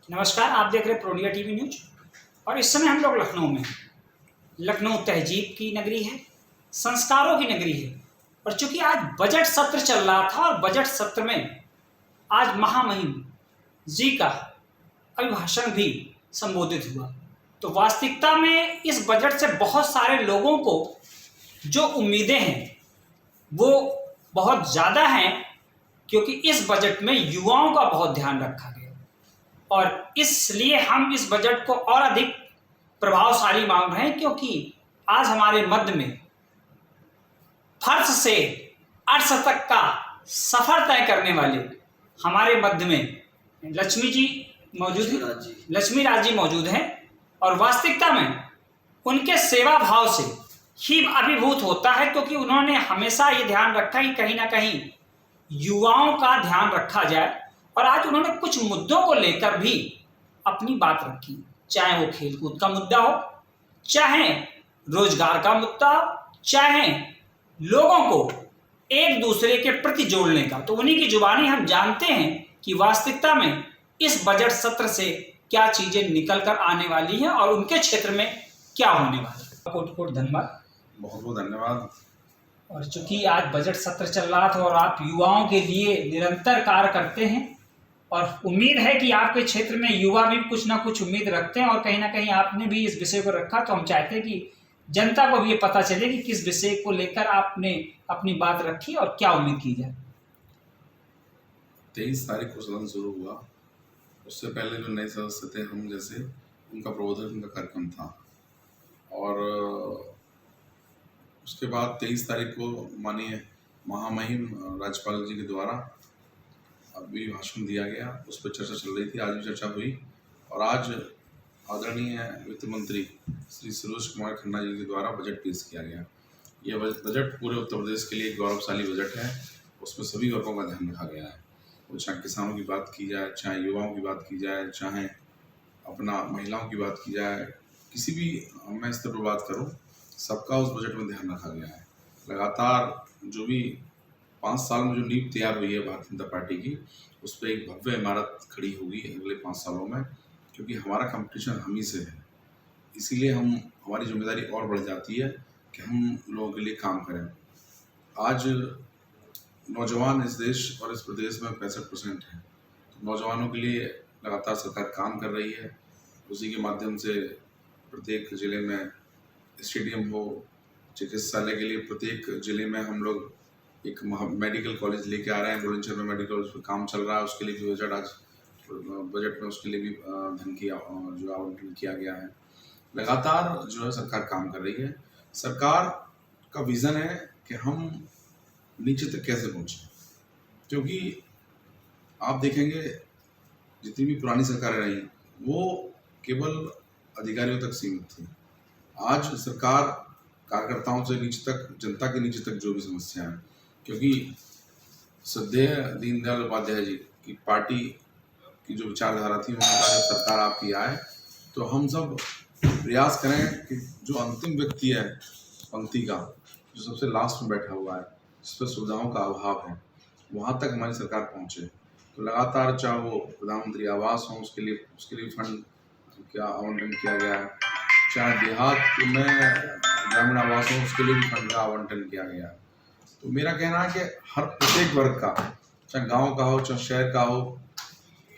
नमस्कार, आप देख रहे हैं प्रोडिया टीवी न्यूज। और इस समय हम लोग लखनऊ में हैं। लखनऊ तहजीब की नगरी है, संस्कारों की नगरी है। और चूंकि आज बजट सत्र चल रहा था और बजट सत्र में आज महामहिम जी का अभिभाषण भी संबोधित हुआ, तो वास्तविकता में इस बजट से बहुत सारे लोगों को जो उम्मीदें हैं वो बहुत ज़्यादा हैं, क्योंकि इस बजट में युवाओं का बहुत ध्यान रखा गया और इसलिए हम इस बजट को और अधिक प्रभावशाली मान रहे हैं, क्योंकि आज हमारे मध्य में फर्श से अर्श तक का सफर तय करने वाले हमारे मध्य में लक्ष्मी जी मौजूद हैं, लक्ष्मी राज जी मौजूद हैं। और वास्तविकता में उनके सेवा भाव से ही अभिभूत होता है, क्योंकि उन्होंने हमेशा ये ध्यान रखा कि कहीं ना कहीं युवाओं का ध्यान रखा जाए। और आज उन्होंने कुछ मुद्दों को लेकर भी अपनी बात रखी, चाहे वो खेलकूद का मुद्दा हो, चाहे रोजगार का मुद्दा हो, चाहे लोगों को एक दूसरे के प्रति जोड़ने का। तो उन्हीं की जुबानी हम जानते हैं कि वास्तविकता में इस बजट सत्र से क्या चीजें निकल कर आने वाली हैं और उनके क्षेत्र में क्या होने वाला है। कोट कोट धन्यवाद, बहुत बहुत धन्यवाद। और चूंकि आज बजट सत्र चल रहा था और आप युवाओं के लिए निरंतर कार्य करते हैं और उम्मीद है कि आपके क्षेत्र में युवा भी कुछ ना कुछ उम्मीद रखते हैं, और कहीं ना कहीं आपने भी इस विषय को रखा, तो हम चाहते हैं कि जनता को भी ये पता चले कि किस विषय को लेकर आपने अपनी बात रखी और क्या उम्मीद की जाए। 23 तारीख को सदन शुरू हुआ, उससे पहले जो नए सदस्य थे हम जैसे, उनका प्रबोधन का कार्यक्रम था। और उसके बाद 23 तारीख को माननीय महामहिम राज्यपाल जी के द्वारा अभी भाषण दिया गया, उस पर चर्चा चल रही थी, आज भी चर्चा हुई। और आज आदरणीय वित्त मंत्री श्री सुरेश कुमार खन्ना जी के द्वारा बजट पेश किया गया। यह बजट पूरे उत्तर प्रदेश के लिए एक गौरवशाली बजट है। उसमें सभी वर्गों का ध्यान रखा गया है, वो चाहे किसानों की बात की जाए, चाहे युवाओं की बात की जाए, चाहे अपना महिलाओं की बात की जाए, किसी भी मैं स्तर पर बात करूं, सबका उस बजट में ध्यान रखा गया है। लगातार जो भी 5 साल में जो नींव तैयार हुई है भारतीय जनता पार्टी की, उस पर एक भव्य इमारत खड़ी होगी अगले 5 सालों में, क्योंकि हमारा कंपटीशन हम ही से है। इसीलिए हमारी जिम्मेदारी और बढ़ जाती है कि हम लोगों के लिए काम करें। आज नौजवान इस देश और इस प्रदेश में 65% है, तो नौजवानों के लिए लगातार सरकार काम कर रही है। उसी के माध्यम से प्रत्येक ज़िले में स्टेडियम हो, चिकित्सालय के लिए प्रत्येक ज़िले में हम लोग एक मेडिकल कॉलेज लेके आ रहे हैं। बुलंदशहर में मेडिकल कॉलेज पर काम चल रहा है, उसके लिए भी बजट में उसके लिए भी धन की जो आवंटन किया गया है। लगातार जो है सरकार काम कर रही है। सरकार का विज़न है कि हम नीचे तक कैसे पहुँचे, क्योंकि आप देखेंगे जितनी भी पुरानी सरकारें रही वो केवल अधिकारियों तक सीमित थी। आज सरकार कार्यकर्ताओं से नीचे तक, जनता के नीचे तक जो भी समस्या है, क्योंकि श्रद्धेय दीनदयाल उपाध्याय जी की पार्टी की जो विचारधारा थी, उन्होंने कहा जब सरकार आपकी आए तो हम सब प्रयास करें कि जो अंतिम व्यक्ति है पंक्ति का, जो सबसे लास्ट में बैठा हुआ है, जिस पर सुविधाओं का अभाव है, वहाँ तक हमारी सरकार पहुँचे। तो लगातार चाहे वो प्रधानमंत्री आवास हो, उसके लिए फंड क्या आवंटन किया गया है, चाहे देहात में ग्रामीण आवास हो, उसके लिए भी फंड का आवंटन किया गया है। तो मेरा कहना है कि हर प्रत्येक वर्ग का, चाहे गांव का हो चाहे शहर का हो,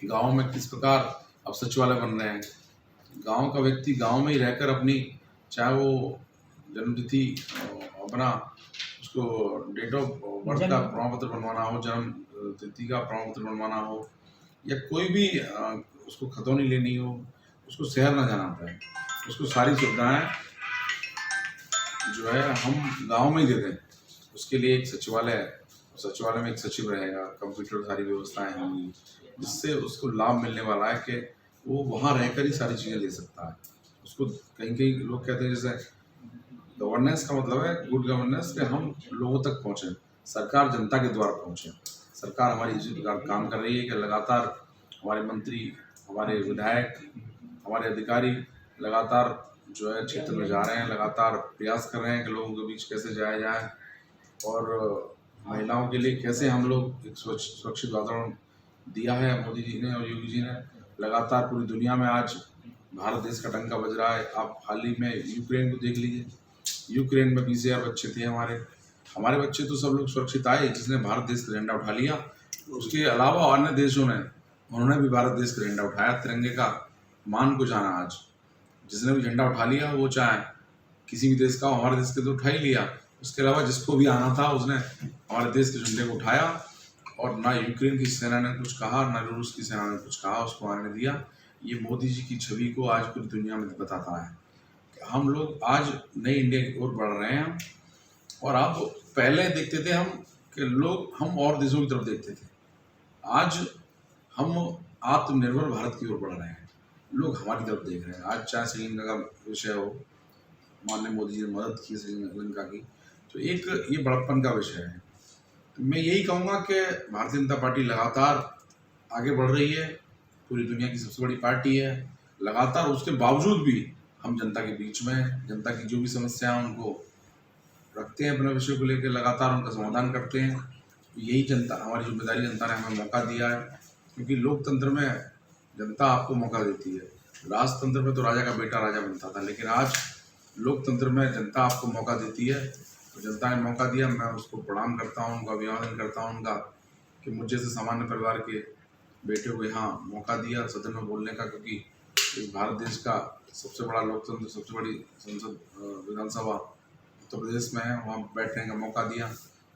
गांव में किस प्रकार अब सचिवालय बन रहे हैं, गांव का व्यक्ति गांव में ही रहकर अपनी, चाहे वो जन्मतिथि अपना उसको डेट ऑफ बर्थ का प्रमाण पत्र बनवाना हो, जन्म तिथि का प्रमाण पत्र बनवाना हो, या कोई भी उसको खतौनी लेनी हो, उसको शहर ना जाना पड़े, उसको सारी सुविधाएं जो है हम गांव में ही दे दें। उसके लिए एक सचिवालय में एक सचिव रहेगा, कंप्यूटर सारी व्यवस्थाएं होंगी, जिससे उसको लाभ मिलने वाला है कि वो वहाँ रहकर ही सारी चीज़ें ले सकता है। उसको कहीं लोग कहते हैं, जैसे गवर्नेंस का मतलब है गुड गवर्नेंस, कि हम लोगों तक पहुँचें, सरकार जनता के द्वारा पहुँचे। सरकार हमारी इसी प्रकार काम कर रही है कि लगातार हमारे मंत्री, हमारे विधायक, हमारे अधिकारी लगातार जो है क्षेत्र में जा रहे हैं, लगातार प्रयास कर रहे हैं कि लोगों के बीच कैसे जाया जाए और महिलाओं के लिए कैसे हम लोग एक सुरक्षित वातावरण दिया है मोदी जी ने और योगी जी ने, लगातार पूरी दुनिया में आज भारत देश का डंका बज रहा है। आप हाल ही में यूक्रेन को देख लीजिए, यूक्रेन में 20,000 बच्चे थे हमारे बच्चे तो सब लोग सुरक्षित आए जिसने भारत देश का झंडा उठा लिया। उसके अलावा अन्य देशों ने उन्होंने भी भारत देश का झंडा उठाया, तिरंगे का मान को जाना। आज जिसने भी झंडा उठा लिया वो चाहे किसी भी देश का, हमारे देश के तो उठा ही लिया। उसके अलावा जिसको भी आना था उसने हमारे देश के झंडे को उठाया, और ना यूक्रेन की सेना ने कुछ कहा, ना रूस की सेना ने कुछ कहा, उसको आने दिया। ये मोदी जी की छवि को आज पूरी दुनिया में बताता है कि हम लोग आज नई इंडिया की ओर बढ़ रहे हैं। और अब पहले देखते थे हम कि लोग हम और देशों की तरफ देखते थे, आज हम आत्मनिर्भर भारत की ओर बढ़ रहे हैं, लोग हमारी तरफ देख रहे हैं। आज चाहे श्रीलंका का विषय हो, माननीय मोदी जी ने मदद की श्रीलंका की, तो एक ये बड़प्पन का विषय है। तो मैं यही कहूँगा कि भारतीय जनता पार्टी लगातार आगे बढ़ रही है, पूरी दुनिया की सबसे बड़ी पार्टी है लगातार। उसके बावजूद भी हम जनता के बीच में, जनता की जो भी समस्या है उनको रखते हैं, अपने विषय को लेकर लगातार उनका समाधान करते हैं। यही जनता, हमारी जिम्मेदारी, जनता ने हमें मौका दिया है, क्योंकि लोकतंत्र में जनता आपको मौका देती है। राजतंत्र में तो राजा का बेटा राजा बनता था, लेकिन आज लोकतंत्र में जनता आपको मौका देती है। तो जनता ने मौका दिया, मैं उसको प्रणाम करता हूँ, उनका अभिवादन करता हूँ उनका, कि मुझे से सामान्य परिवार के बेटे को यहाँ मौका दिया सदन में बोलने का, क्योंकि इस भारत देश का सबसे बड़ा लोकतंत्र, सबसे बड़ी संसद, विधानसभा उत्तर प्रदेश में है, वहाँ बैठने का मौका दिया।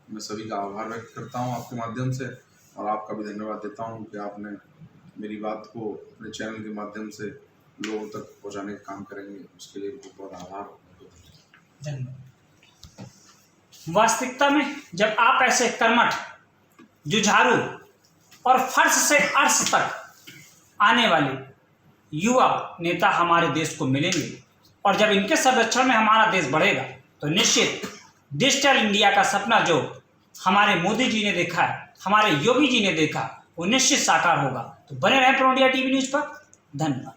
मैं सभी का आभार व्यक्त करता हूँ आपके माध्यम से, और आपका भी धन्यवाद देता हूँ कि आपने मेरी बात को अपने चैनल के माध्यम से लोगों तक पहुँचाने का काम करेंगे, उसके लिए बहुत बहुत आभार। धन्यवाद। वास्तविकता में जब आप ऐसे कर्मठ, जुझारू और फर्श से अर्श तक आने वाले युवा नेता हमारे देश को मिलेंगे, और जब इनके संरक्षण में हमारा देश बढ़ेगा, तो निश्चित डिजिटल इंडिया का सपना जो हमारे मोदी जी ने देखा है, हमारे योगी जी ने देखा, वो निश्चित साकार होगा। तो बने रहें प्रो इंडिया टीवी न्यूज़ पर। धन्यवाद।